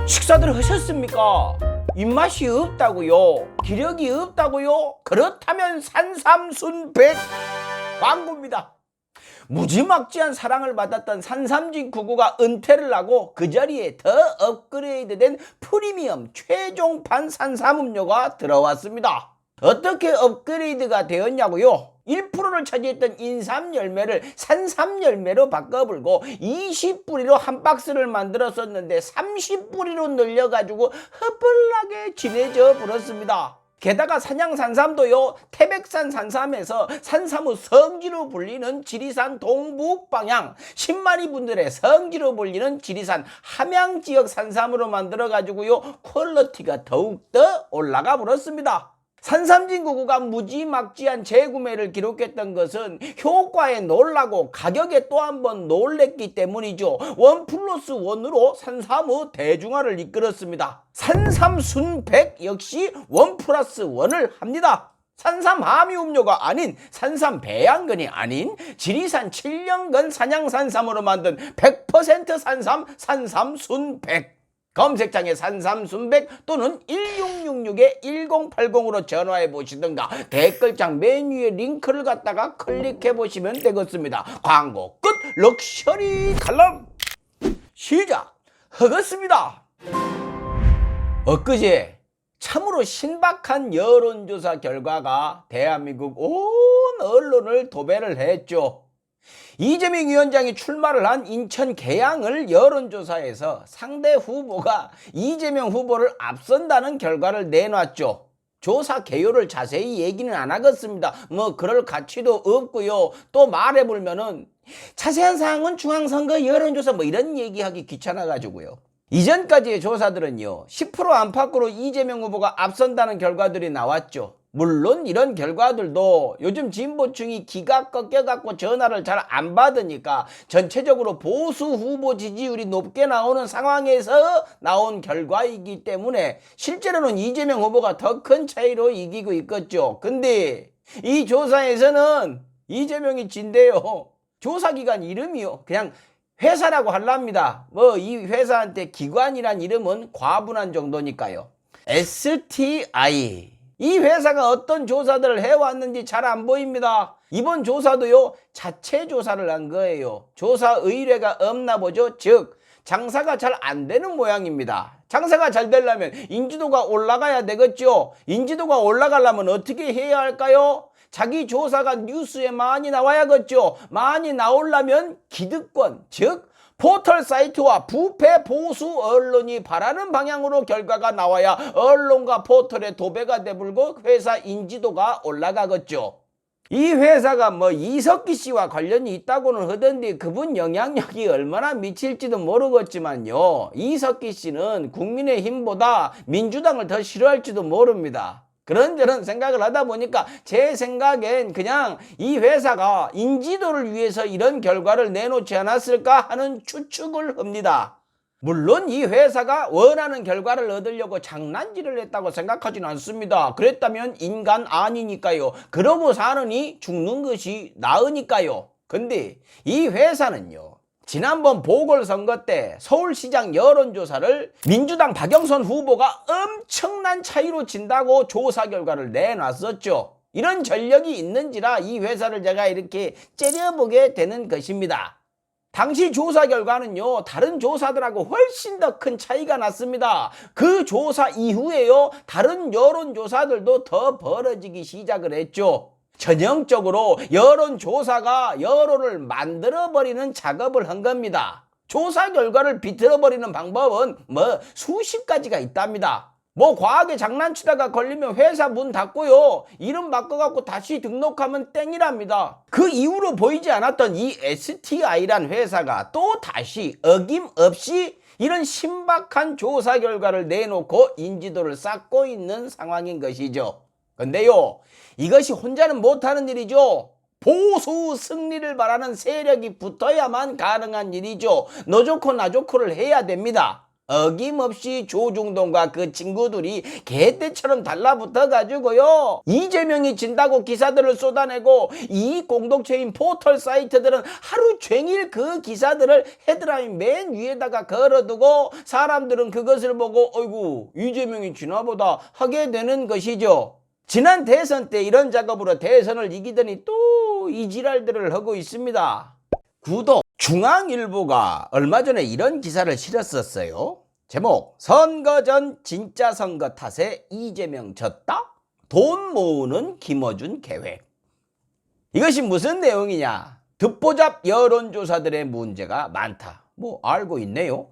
식사들 하셨습니까? 입맛이 없다고요? 기력이 없다고요? 그렇다면 산삼순백 광고입니다. 무지막지한 사랑을 받았던 산삼진 99가 은퇴를 하고 그 자리에 더 업그레이드된 프리미엄 최종판 산삼음료가 들어왔습니다. 어떻게 업그레이드가 되었냐고요? 1%를 차지했던 인삼 열매를 산삼 열매로 바꿔불고 20뿌리로 한 박스를 만들었었는데 30뿌리로 늘려가지고 허벌나게 진해져 버렸습니다. 게다가 산양산삼도요, 태백산 산삼에서 산삼의 성지로 불리는 지리산 동북방향, 신마리 분들의 성지로 불리는 지리산 함양지역 산삼으로 만들어가지고요, 퀄리티가 더욱더 올라가 버렸습니다. 산삼진 99가 무지막지한 재구매를 기록했던 것은 효과에 놀라고 가격에 또 한 번 놀랬기 때문이죠. 1+1으로 산삼의 대중화를 이끌었습니다. 산삼순백 역시 1+1을 합니다. 산삼 함유음료가 아닌 산삼 배양근이 아닌 지리산 7년근 산양산삼으로 만든 100% 산삼 산삼순백. 검색창에 산삼순백 또는 1666-1080으로 전화해 보시든가 댓글창 맨 위에 링크를 갖다가 클릭해 보시면 되겠습니다. 광고 끝. 럭셔리 칼럼 시작하겠습니다. 엊그제 참으로 신박한 여론조사 결과가 대한민국 온 언론을 도배를 했죠. 이재명 위원장이 출마를 한 인천 계양을 여론조사에서 상대 후보가 이재명 후보를 앞선다는 결과를 내놨죠. 조사 개요를 자세히 얘기는 안 하겠습니다. 뭐 그럴 가치도 없고요. 또 말해보면은 자세한 사항은 중앙선거 여론조사 뭐 이런 얘기하기 귀찮아가지고요. 이전까지의 조사들은요, 10% 안팎으로 이재명 후보가 앞선다는 결과들이 나왔죠. 물론 이런 결과들도 요즘 진보층이 기가 꺾여갖고 전화를 잘 안 받으니까 전체적으로 보수 후보 지지율이 높게 나오는 상황에서 나온 결과이기 때문에 실제로는 이재명 후보가 더 큰 차이로 이기고 있겠죠. 근데 이 조사에서는 이재명이 진대요. 조사기관 이름이요, 그냥 회사라고 할랍니다. 뭐 이 회사한테 기관이란 이름은 과분한 정도니까요. STI. 이 회사가 어떤 조사들을 해왔는지 잘 안 보입니다. 이번 조사도요, 자체 조사를 한 거예요. 조사 의뢰가 없나 보죠. 즉 장사가 잘 안 되는 모양입니다. 장사가 잘 되려면 인지도가 올라가야 되겠죠. 인지도가 올라가려면 어떻게 해야 할까요? 자기 조사가 뉴스에 많이 나와야겠죠. 많이 나오려면 기득권, 즉 포털 사이트와 부패 보수 언론이 바라는 방향으로 결과가 나와야 언론과 포털의 도배가 되불고 회사 인지도가 올라가겠죠. 이 회사가 뭐 이석기 씨와 관련이 있다고는 하던데 그분 영향력이 얼마나 미칠지도 모르겠지만요, 이석기 씨는 국민의힘보다 민주당을 더 싫어할지도 모릅니다. 그런저런 생각을 하다 보니까 제 생각엔 그냥 이 회사가 인지도를 위해서 이런 결과를 내놓지 않았을까 하는 추측을 합니다. 물론 이 회사가 원하는 결과를 얻으려고 장난질을 했다고 생각하진 않습니다. 그랬다면 인간 아니니까요. 그러고 사느니 죽는 것이 나으니까요. 근데 이 회사는요, 지난번 보궐선거 때 서울시장 여론조사를 민주당 박영선 후보가 엄청난 차이로 진다고 조사 결과를 내놨었죠. 이런 전력이 있는지라 이 회사를 제가 이렇게 째려보게 되는 것입니다. 당시 조사 결과는요, 다른 조사들하고 훨씬 더 큰 차이가 났습니다. 그 조사 이후에요, 다른 여론조사들도 더 벌어지기 시작을 했죠. 전형적으로 여론조사가 여론을 만들어버리는 작업을 한 겁니다. 조사 결과를 비틀어버리는 방법은 뭐 수십 가지가 있답니다. 뭐 과하게 장난치다가 걸리면 회사 문 닫고요, 이름 바꿔갖고 다시 등록하면 땡이랍니다. 그 이후로 보이지 않았던 이 STI란 회사가 또 다시 어김없이 이런 신박한 조사 결과를 내놓고 인지도를 쌓고 있는 상황인 것이죠. 근데요, 이것이 혼자는 못하는 일이죠. 보수 승리를 바라는 세력이 붙어야만 가능한 일이죠. 너 좋고 나 좋고를 해야 됩니다. 어김없이 조중동과 그 친구들이 개떼처럼 달라붙어가지고요, 이재명이 진다고 기사들을 쏟아내고, 이 공동체인 포털 사이트들은 하루 종일 그 기사들을 헤드라인 맨 위에다가 걸어두고, 사람들은 그것을 보고 어이구 이재명이 지나보다 하게 되는 것이죠. 지난 대선 때 이런 작업으로 대선을 이기더니 또 이 지랄들을 하고 있습니다. 구독! 중앙일보가 얼마 전에 이런 기사를 실었었어요. 제목, 선거 전 진짜 선거 탓에 이재명 졌다? 돈 모으는 김어준 계획. 이것이 무슨 내용이냐? 듣보잡 여론조사들의 문제가 많다. 뭐 알고 있네요.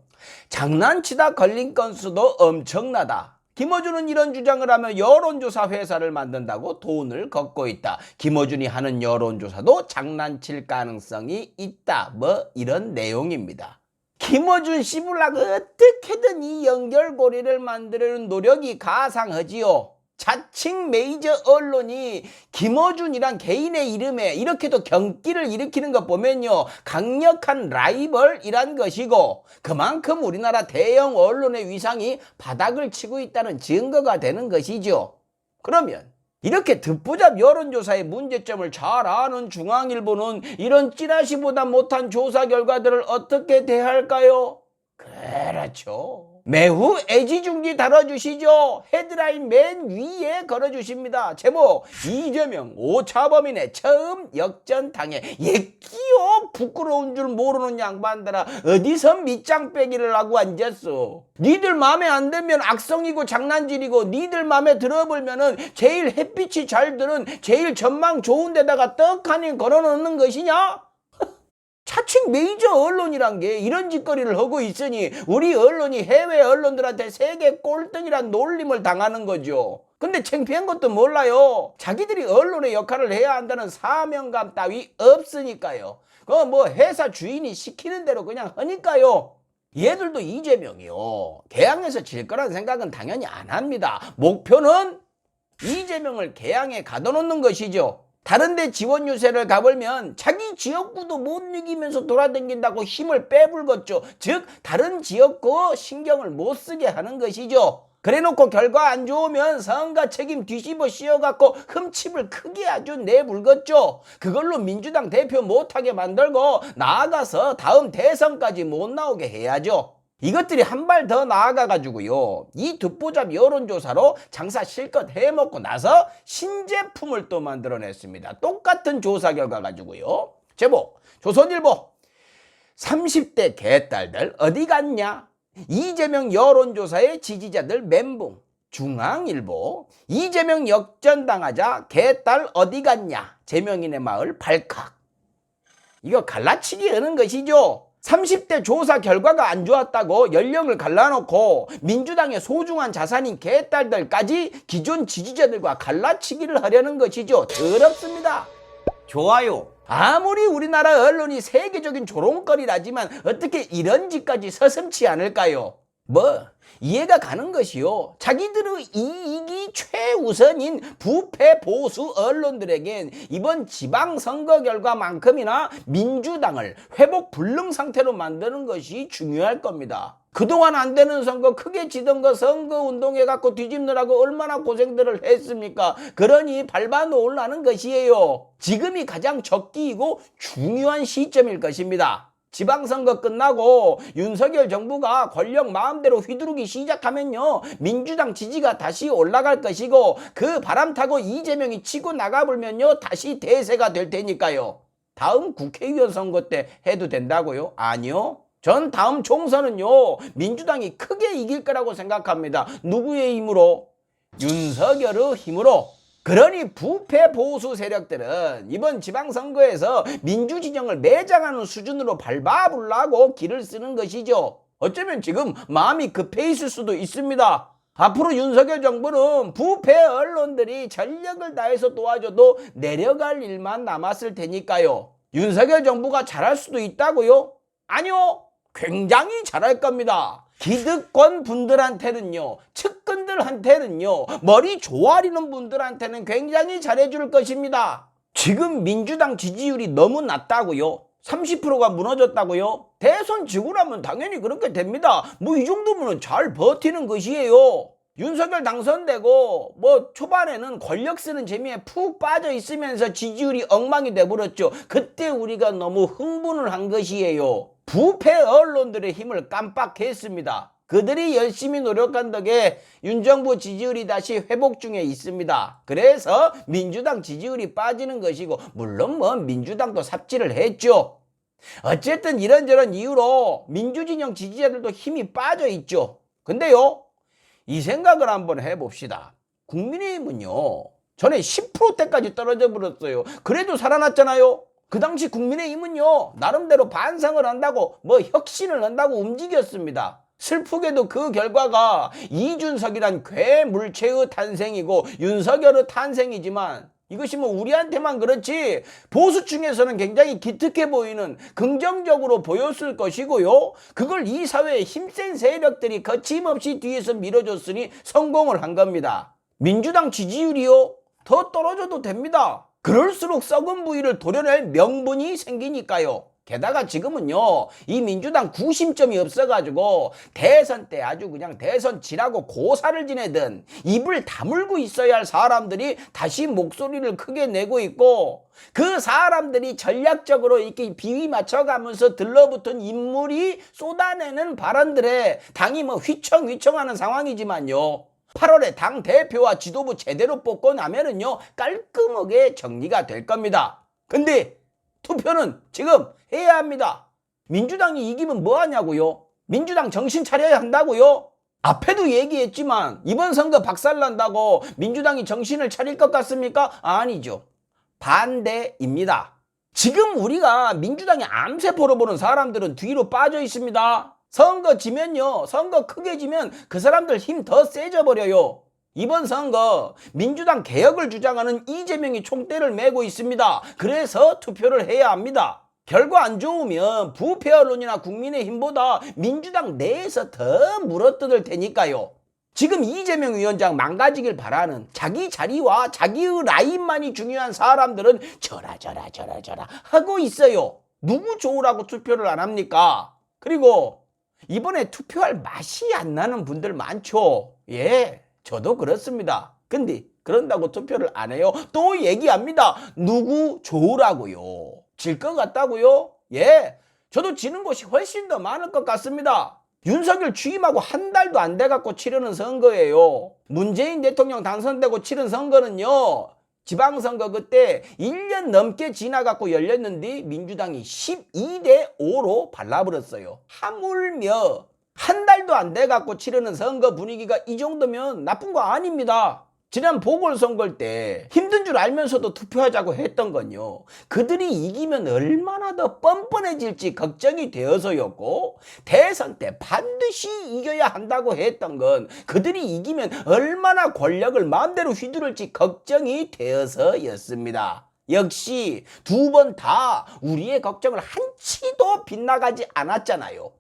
장난치다 걸린 건수도 엄청나다. 김어준은 이런 주장을 하며 여론조사 회사를 만든다고 돈을 걷고 있다. 김어준이 하는 여론조사도 장난칠 가능성이 있다. 뭐 이런 내용입니다. 김어준 씨불락 어떻게든 이 연결고리를 만드려는 노력이 가상하지요. 자칭 메이저 언론이 김어준이란 개인의 이름에 이렇게도 경기를 일으키는 것 보면요, 강력한 라이벌이란 것이고, 그만큼 우리나라 대형 언론의 위상이 바닥을 치고 있다는 증거가 되는 것이죠. 그러면 이렇게 듣보잡 여론조사의 문제점을 잘 아는 중앙일보는 이런 찌라시보다 못한 조사 결과들을 어떻게 대할까요? 그렇죠. 매우 애지중지 다뤄주시죠. 헤드라인 맨 위에 걸어주십니다. 제목, 이재명 오차범인의 처음 역전당해. 예끼요 부끄러운 줄 모르는 양반들아, 어디서 밑장 빼기를 하고 앉았어. 니들 맘에 안 들면 악성이고 장난질이고, 니들 맘에 들어보면은 제일 햇빛이 잘 드는 제일 전망 좋은 데다가 떡하니 걸어놓는 것이냐? 자칭 메이저 언론이란 게 이런 짓거리를 하고 있으니 우리 언론이 해외 언론들한테 세계 꼴등이란 놀림을 당하는 거죠. 근데 창피한 것도 몰라요. 자기들이 언론의 역할을 해야 한다는 사명감 따위 없으니까요. 그 뭐 회사 주인이 시키는 대로 그냥 하니까요. 얘들도 이재명이요, 개항에서 질 거란 생각은 당연히 안 합니다. 목표는 이재명을 개항에 가둬놓는 것이죠. 다른데 지원 유세를 가보면 자기 지역구도 못 이기면서 돌아다닌다고 힘을 빼불겠죠. 즉 다른 지역구 신경을 못 쓰게 하는 것이죠. 그래놓고 결과 안 좋으면 선거 책임 뒤집어 씌워갖고 흠집을 크게 아주 내불겠죠. 그걸로 민주당 대표 못하게 만들고 나아가서 다음 대선까지 못 나오게 해야죠. 이것들이 한 발 더 나아가가지고요, 이 듣보잡 여론조사로 장사 실컷 해먹고 나서 신제품을 또 만들어냈습니다. 똑같은 조사 결과 가지고요. 제목, 조선일보, 30대 개딸들 어디 갔냐? 이재명 여론조사의 지지자들 멘붕. 중앙일보, 이재명 역전당하자 개딸 어디 갔냐? 재명인의 마을 발칵. 이거 갈라치기 하는 것이죠. 30대 조사 결과가 안 좋았다고 연령을 갈라놓고 민주당의 소중한 자산인 개딸들까지 기존 지지자들과 갈라치기를 하려는 것이죠. 더럽습니다. 좋아요. 아무리 우리나라 언론이 세계적인 조롱거리라지만 어떻게 이런 짓까지 서슴지 않을까요? 뭐 이해가 가는 것이요, 자기들의 이익이 최우선인 부패 보수 언론들에겐 이번 지방선거 결과만큼이나 민주당을 회복 불능 상태로 만드는 것이 중요할 겁니다. 그동안 안 되는 선거, 크게 지던 거 선거운동해갖고 뒤집느라고 얼마나 고생들을 했습니까? 그러니 밟아 놓으려는 것이에요. 지금이 가장 적기이고 중요한 시점일 것입니다. 지방선거 끝나고 윤석열 정부가 권력 마음대로 휘두르기 시작하면요, 민주당 지지가 다시 올라갈 것이고, 그 바람 타고 이재명이 치고 나가불면요 다시 대세가 될 테니까요. 다음 국회의원 선거 때 해도 된다고요? 아니요. 전 다음 총선은요 민주당이 크게 이길 거라고 생각합니다. 누구의 힘으로? 윤석열의 힘으로. 그러니 부패 보수 세력들은 이번 지방선거에서 민주진영을 매장하는 수준으로 밟아보려고 길을 쓰는 것이죠. 어쩌면 지금 마음이 급해 있을 수도 있습니다. 앞으로 윤석열 정부는 부패 언론들이 전력을 다해서 도와줘도 내려갈 일만 남았을 테니까요. 윤석열 정부가 잘할 수도 있다고요? 아니요. 굉장히 잘할 겁니다. 기득권 분들한테는요, 측근들한테는요, 머리 조아리는 분들한테는 굉장히 잘해줄 것입니다. 지금 민주당 지지율이 너무 낮다고요? 30%가 무너졌다고요? 대선 지고 나면 당연히 그렇게 됩니다. 뭐 이 정도면 잘 버티는 것이에요. 윤석열 당선되고 뭐 초반에는 권력 쓰는 재미에 푹 빠져 있으면서 지지율이 엉망이 돼버렸죠. 그때 우리가 너무 흥분을 한 것이에요. 부패 언론들의 힘을 깜빡했습니다. 그들이 열심히 노력한 덕에 윤 정부 지지율이 다시 회복 중에 있습니다. 그래서 민주당 지지율이 빠지는 것이고, 물론 뭐 민주당도 삽질을 했죠. 어쨌든 이런저런 이유로 민주진영 지지자들도 힘이 빠져 있죠. 근데요, 이 생각을 한번 해봅시다. 국민의힘은요, 전에 10%대까지 떨어져 버렸어요. 그래도 살아났잖아요. 그 당시 국민의힘은요, 나름대로 반성을 한다고, 뭐 혁신을 한다고 움직였습니다. 슬프게도 그 결과가 이준석이란 괴물체의 탄생이고 윤석열의 탄생이지만, 이것이 뭐 우리한테만 그렇지 보수층에서는 굉장히 기특해 보이는, 긍정적으로 보였을 것이고요. 그걸 이 사회의 힘센 세력들이 거침없이 뒤에서 밀어줬으니 성공을 한 겁니다. 민주당 지지율이요? 더 떨어져도 됩니다. 그럴수록 썩은 부위를 도려낼 명분이 생기니까요. 게다가 지금은요, 이 민주당 구심점이 없어가지고 대선 때 아주 그냥 대선 지라고 고사를 지내든 입을 다물고 있어야 할 사람들이 다시 목소리를 크게 내고 있고, 그 사람들이 전략적으로 이렇게 비위 맞춰가면서 들러붙은 인물이 쏟아내는 발언들에 당이 뭐 휘청휘청하는 상황이지만요, 8월에 당 대표와 지도부 제대로 뽑고 나면은요, 깔끔하게 정리가 될 겁니다. 근데 투표는 지금 해야 합니다. 민주당이 이기면 뭐 하냐고요? 민주당 정신 차려야 한다고요? 앞에도 얘기했지만 이번 선거 박살난다고 민주당이 정신을 차릴 것 같습니까? 아니죠. 반대입니다. 지금 우리가 민주당의 암세포로 보는 사람들은 뒤로 빠져 있습니다. 선거 지면요, 선거 크게 지면 그 사람들 힘 더 세져 버려요. 이번 선거 민주당 개혁을 주장하는 이재명이 총대를 메고 있습니다. 그래서 투표를 해야 합니다. 결과 안 좋으면 부패 언론이나 국민의힘보다 민주당 내에서 더 물어뜯을 테니까요. 지금 이재명 위원장 망가지길 바라는 자기 자리와 자기의 라인만이 중요한 사람들은 저라 하고 있어요. 누구 좋으라고 투표를 안 합니까? 그리고 이번에 투표할 맛이 안 나는 분들 많죠. 예, 저도 그렇습니다. 근데 그런다고 투표를 안 해요? 또 얘기합니다. 누구 좋으라고요? 질 것 같다고요? 예, 저도 지는 곳이 훨씬 더 많을 것 같습니다. 윤석열 취임하고 한 달도 안 돼갖고 치르는 선거예요. 문재인 대통령 당선되고 치른 선거는요, 지방선거 그때 1년 넘게 지나갖고 열렸는데 민주당이 12대5로 발라버렸어요. 하물며 한 달도 안 돼갖고 치르는 선거 분위기가 이 정도면 나쁜 거 아닙니다. 지난 보궐선거 때 힘든 줄 알면서도 투표하자고 했던 건요, 그들이 이기면 얼마나 더 뻔뻔해질지 걱정이 되어서였고, 대선 때 반드시 이겨야 한다고 했던 건 그들이 이기면 얼마나 권력을 마음대로 휘두를지 걱정이 되어서였습니다. 역시 두 번 다 우리의 걱정을 한치도 빗나가지 않았잖아요.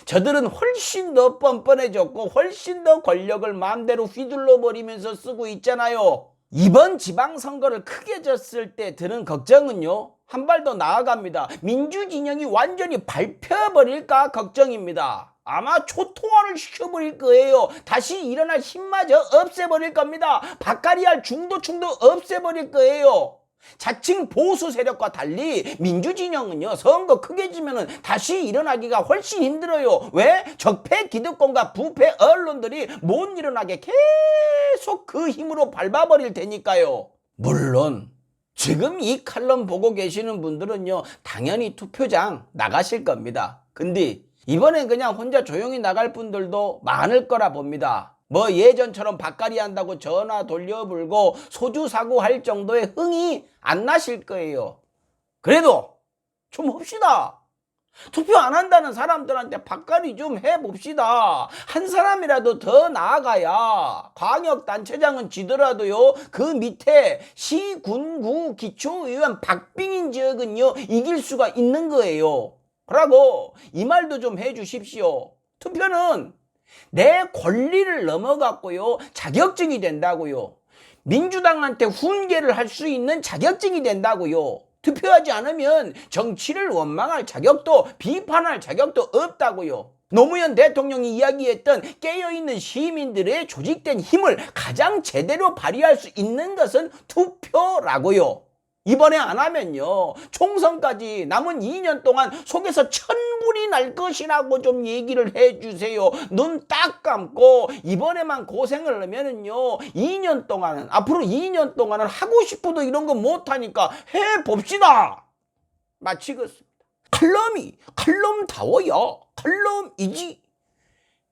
저들은 훨씬 더 뻔뻔해졌고 훨씬 더 권력을 마음대로 휘둘러 버리면서 쓰고 있잖아요. 이번 지방선거를 크게 졌을 때 드는 걱정은요, 한 발 더 나아갑니다. 민주진영이 완전히 밟혀버릴까 걱정입니다. 아마 초토화를 시켜버릴 거예요. 다시 일어날 힘마저 없애버릴 겁니다. 바카리알 중도층도 없애버릴 거예요. 자칭 보수 세력과 달리 민주진영은요, 선거 크게 지면은 다시 일어나기가 훨씬 힘들어요. 왜? 적폐 기득권과 부패 언론들이 못 일어나게 계속 그 힘으로 밟아버릴 테니까요. 물론 지금 이 칼럼 보고 계시는 분들은요, 당연히 투표장 나가실 겁니다. 근데 이번엔 그냥 혼자 조용히 나갈 분들도 많을 거라 봅니다. 뭐 예전처럼 밥가리 한다고 전화 돌려불고 소주 사고 할 정도의 흥이 안 나실 거예요. 그래도 좀 합시다. 투표 안 한다는 사람들한테 밥가리 좀 해봅시다. 한 사람이라도 더 나아가야 광역단체장은 지더라도요, 그 밑에 시, 군, 구, 기초의원 박빙인 지역은요, 이길 수가 있는 거예요. 그러고 이 말도 좀 해주십시오. 투표는 내 권리를 넘어갔고요, 자격증이 된다고요. 민주당한테 훈계를 할 수 있는 자격증이 된다고요. 투표하지 않으면 정치를 원망할 자격도 비판할 자격도 없다고요. 노무현 대통령이 이야기했던 깨어있는 시민들의 조직된 힘을 가장 제대로 발휘할 수 있는 것은 투표라고요. 이번에 안 하면요, 총선까지 남은 2년 동안 속에서 천불이 날 것이라고 좀 얘기를 해주세요. 눈 딱 감고 이번에만 고생을 하면은요, 2년 동안은, 앞으로 2년 동안은 하고 싶어도 이런 거 못하니까 해봅시다. 마치겠습니다. 칼럼이 칼럼다워요. 칼럼이지.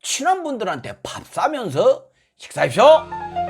친한 분들한테 밥 사면서 식사하십시오.